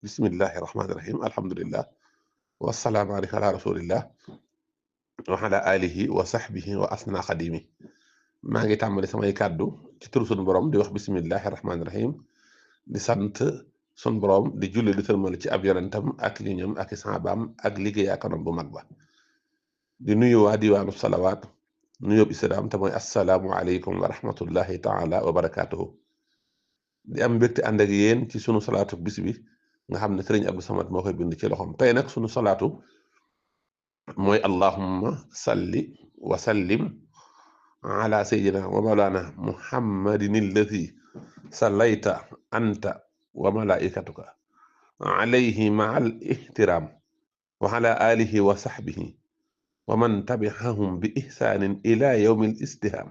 bismillahi rahmaani rahim alhamdulillah wasalaamu aleyka ala rasulillah wa ala alihi wa sahbihi wa asna xadimi maa ngi tàmbali samay kàddu ci turu sunu borom di wax bismillahi rahmaani rahim di sant sunu borom di julli di tërmal ci ab yonentam ak ñoñam ak i saabaam ak liggéey akanam bu mag ba di nuyu waa diwaanu salawaat nuyób islaam te mooy assalaamu aleykum wa rahmatullahi taala wa barakaatuhu di am mbégte ànd ak yéen ci sunu salaatu bis bi nga xam ne sëriñ Abdou Samad moo koy bind ci loxoom tey nag sunu salaatu mooy allahumma salli wa sallim ala sayyidina wa mawlana muhammadin alladi sallayta anta wa malaikatuka alayhi maa al ihtiram wa ala alihi wa sahbihi wa man tabi'ahum bi ihsanin ila yawmi al istiham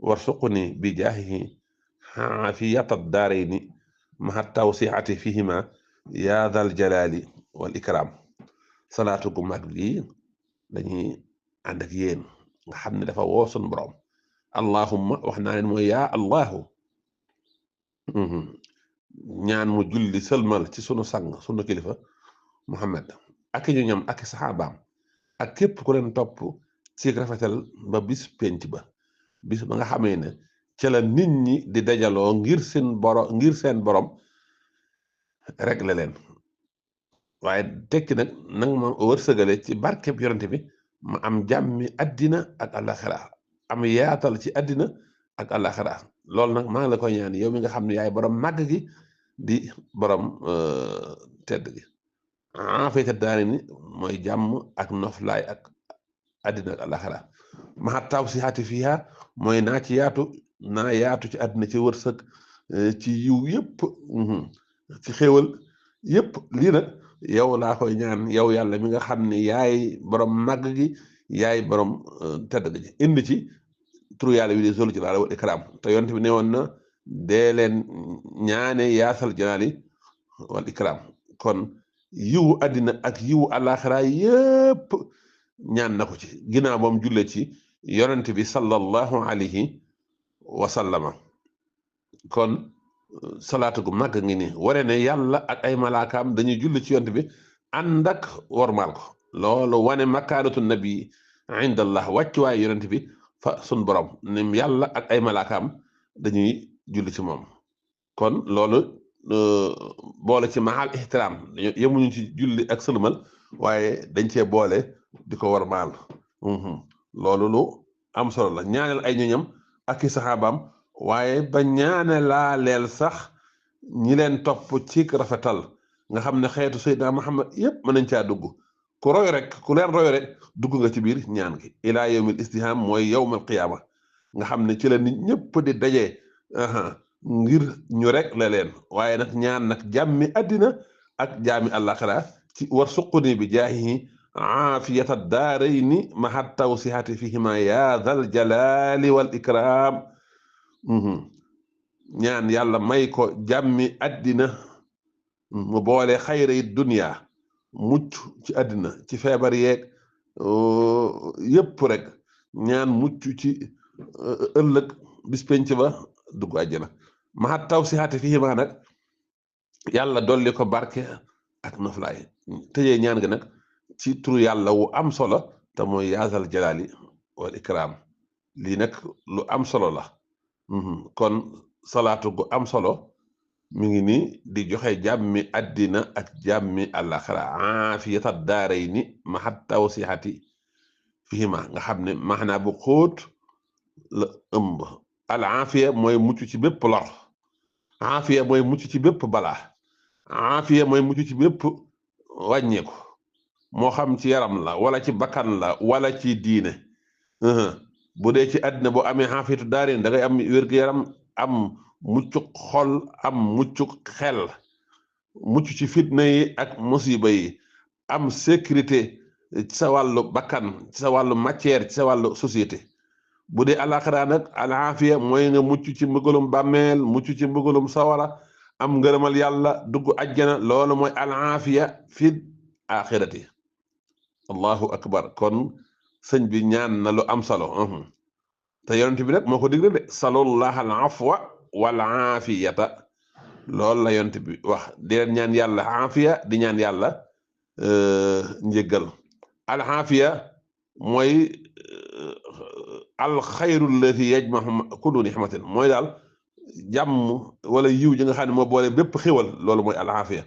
warsuqni bi jaahihi xaafiyata daarayni maha tawsiati fihima yaa dal jalaali wal ikram salaatu gu mag gi dañuy ànd ak yéen nga xam ne dafa woo sun borom allahumma wax naa leen mooy yaa allahu ñaan mu julli sëlmal ci sunu sang sunu kilifa Muhammad ak ñu ñam ak saxaabaam ak képp ku leen topp ci rafetal ba bis penc ba bis ba nga xamee ne ca la nit ñi di dajaloo ngir seen borom rek la leen waaye tekki nag ma wërsëgale ci barkeb yonente bi ma am jàmmi addina ak àllaxira am yaatal ci addina ak àllaxira loolu nag maa ngi la koy ñaan yow mi nga xam ne yaay borom màgg gi di borom tedd gi afayta daani ni mooy jàmm ak noflaay ak addina ak àllaxira maxa taw si xaati fiiha mooy naa yaatu ci àddina ci wërsëg ci yiw yëpp ci xéewal yëpp lii nag yow laa koy ñaan yow yàlla mi nga xam ne yaay borom màgg gi yaay borom tedd gi indi ci turu yàlla wi di zul jalaali wal ikram te yonent bi ne woon na dee leen ñaane yaasal jalaali wal ikram kon yiwu àddina ak yiwu àllaaxira yëpp ñaan na ko ci ginnaaw moom julle ci yonent bi sallallahu alayhi wa sallama kon salaatu gu màgg ngi ni ware ne yàlla ak ay malaakaam dañuy julli ci yonent bi ànd ak wormaal ko loolu wane makaanatu nabi indallah wàccuwaay yonent bi fa sun borom ne yàlla ak ay malaakaam dañuy julli ci moom kon loolu boole ci maxal ixtiraam yemuñu ci julli ak sëlmal waaye dañ cee boole di ko wormaal loolu lu am solo la ñaanal ay ñoñam ak i saxaabaam waaye ba ñaane laaleel sax ñi leen topp ci rafetal nga xam ne xeetu Seydina Muhammad yépp mën nañ caa dugg ku leen roy rek dugg nga ci biir ñaan gi ilaa yawmil istiham mooy yawmal qiyaama nga xam ne ci la nit ñëpp di dajee ngir ñu rek la leen waaye nag ñaan nag jàmmi àddina ak jàmmi àllaaxira ci war suquni bi jaahihi aafiyata daarayni maha tawsihati fihima yaa dal jalaali wal ikram ñaan yàlla may ko jàmmi àddina mu boole xayra yi dunya mucc ci àddina ci feebar yeeg yëpp rek ñaan mucc ci ëllëg bis penc ba dugg àjjana maxa taw si xaati fii maa nag yàlla dolli ko barke ak noflaay tëjee ñaan gi nag ci turu yàlla wu am solo te mooy yaasal jalaali wal ikram lii nag lu am solo la kon salaatu gu am solo mi ngi ni di joxe jàmmi àddina ak jàmmi àllaxira aafiyata daarayni maxa tawsixati fihima nga xam ne maanaa bu xóot la ëmb al aafiya mooy mucc ci bépp lor aafiya mooy mucc ci bépp balaa aafiya mooy mucc ci bépp wàññeeku moo xam ci yaram la wala ci bakkan la wala ci diine bu dee ci àddina boo amee xaafiyatu daarayni da ngay am wér-gu-yaram am muccuk xol am muccuk xel mucc ci fitna yi ak musiba yi am sécurité ci sa wàllu bakkan ci sa wàllu matière ci sa wàllu société bu dee alaxira nag alaafiya mooy nga mucc ci mbëggalum bàmmeel mucc ci mbëggalum sawara am ngërëmal yàlla dugg ajjana loolu mooy alaafiya fi axirati allahu akbar kon sëñ bi ñaan na lu am solo te yonent bi nag moo ko digle de salullah al afwa wal aafiyata loolu la yonent bi wax di leen ñaan yàlla aafiya di ñaan yàlla njëggal al aafiya mooy al xayru allati yajmahu kullu nixmatin mooy daal jàmm wala yiw ji nga xam ne moo boole bépp xéwal loolu mooy al aafiya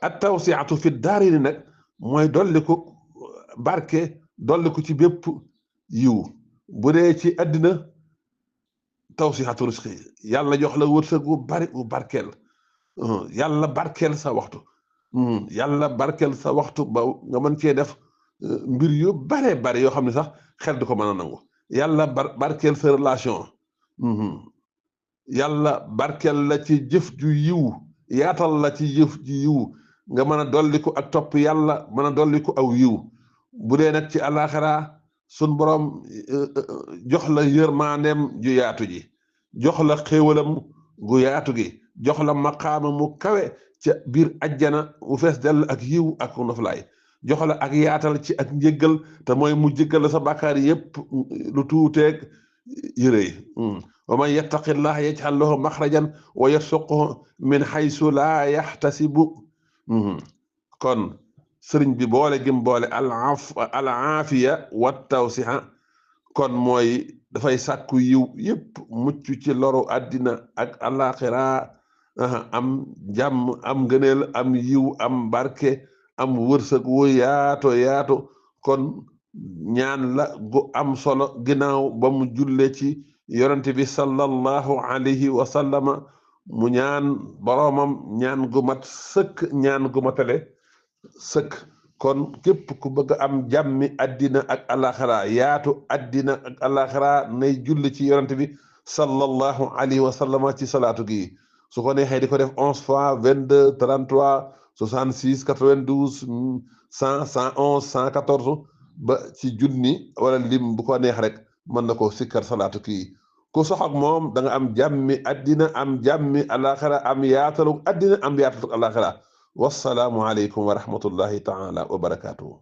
at tawsiatu fi daarini nag mooy dolliku barke dolliku ci bépp yiw bu dee ci àddina tawsiatu risqi yàlla jox la wërsëg wu bari wu barkeel yàlla barkeel sa waxtu yàlla barkeel sa waxtu ba nga mën cee def mbir yu bare bare yoo xam ne sax xel du ko mën a nangu yàlla barkeel sa relation yàlla barkeel la ci jëf ju yiw yaatal la ci jëf ju yiw nga mën a dolliku ak topp yàlla mën a dolliku aw yiw bu dee nag ci àllaaxira sun borom jox la yërmaandeem ju yaatu ji jox la xéewalam gu yaatu gi jox la maqaama mu kawe ca biir ajjana mu fees dell ak yiw ak noflaay jox la ak yaatal ci ak njëggal te mooy mu jéggal la sa bàkkaar yépp lu tuuteeg yërëy wa man yattaqillaha yaj'al lahu maxrajan wa yarzuqhu min haysu laa yaxtasibu kon sëriñ bi boole gim boole al aafiya wa tawsiha kon mooy dafay sàkku yiw yépp mucc ci loru àddina ak alaxira am jàmm am ngëneel am yiw am barke am wërsëg wu yaato yaato kon ñaan la gu am solo ginnaaw ba mu julle ci yonente bi sallallahu alayhi wa sallama mu ñaan boroomam ñaan gu mat sëkk ñaan gu matale sëkk kon képp ku bëgg am jàmmi addina ak alaxira yaatu addina ak alaxira nay julli ci yonente bi sallallahu alayhi wa sallama ci salaatu gi su ko neexee di ko def 11 fois 22 33 66 92 100 111 114 ba ci junni wala lim bu ko neex rek mën na ko sikkar salaatu kii ku sox ak moom da nga am jàmmi addina am jàmmi alaxira am yaatalu addina am yaatalu alaxira wassalaamu aleykum wa rahmatullahi taala wa barakatuhu